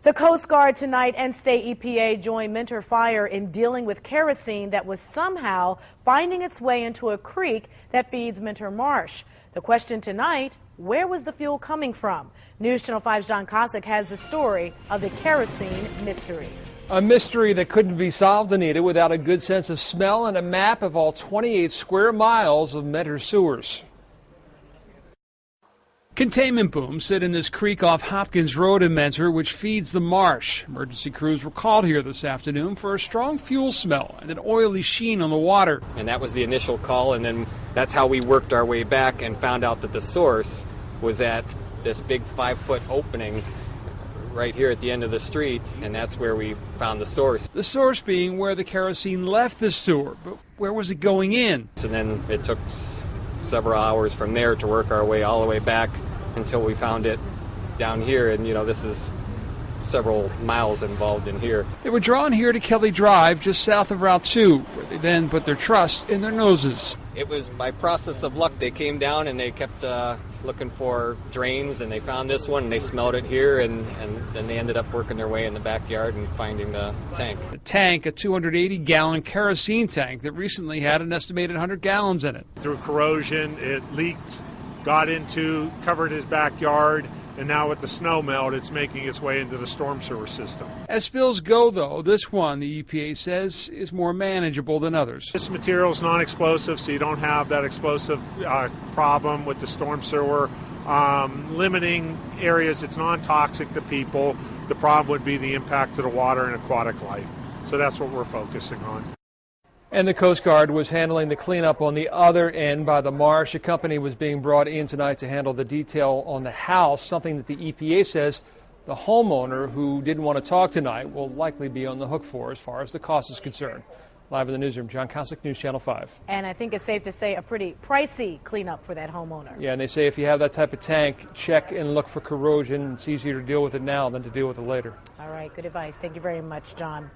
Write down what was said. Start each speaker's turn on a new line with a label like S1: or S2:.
S1: The Coast Guard tonight and state EPA joined Mentor Fire in dealing with kerosene that was somehow finding its way into a creek that feeds Mentor Marsh. The question tonight, where was the fuel coming from? News Channel 5's John Kosich has the story of the kerosene mystery.
S2: A mystery that couldn't be solved, Anita, without a good sense of smell and a map of all 28 square miles of Mentor sewers. Containment booms sit in this creek off Hopkins Road in Mentor, which feeds the marsh. Emergency crews were called here this afternoon for a strong fuel smell and an oily sheen on the water.
S3: And that was the initial call, and then that's how we worked our way back and found out that the source was at this big 5-foot opening right here at the end of the street, and that's where we found the source.
S2: The source being where the kerosene left the sewer, but where was it going in?
S3: And then it took several hours from there to work our way all the way back until we found it down here, and this is several miles involved in here.
S2: They were drawn here to Kelly Drive, just south of Route 2, where they then put their trust in their noses.
S3: It was by process of luck. They came down and they kept looking for drains, and they found this one, and they smelled it here, and then they ended up working their way in the backyard and finding the tank.
S2: The tank, a 280-gallon kerosene tank that recently had an estimated 100 gallons in it.
S4: Through corrosion, it leaked, covered his backyard, and now with the snow melt, it's making its way into the storm sewer system.
S2: As spills go, though, this one, the EPA says, is more manageable than others.
S4: This material is non-explosive, so you don't have that explosive problem with the storm sewer. Limiting areas, it's non-toxic to people. The problem would be the impact to the water and aquatic life. So that's what we're focusing on.
S2: And the Coast Guard was handling the cleanup on the other end by the marsh. A company was being brought in tonight to handle the detail on the house, something that the EPA says the homeowner who didn't want to talk tonight will likely be on the hook for as far as the cost is concerned. Live in the newsroom, John Kosich, News Channel 5.
S1: And I think it's safe to say a pretty pricey cleanup for that homeowner.
S2: Yeah, and they say if you have that type of tank, check and look for corrosion. It's easier to deal with it now than to deal with it later.
S1: All right, good advice. Thank you very much, John.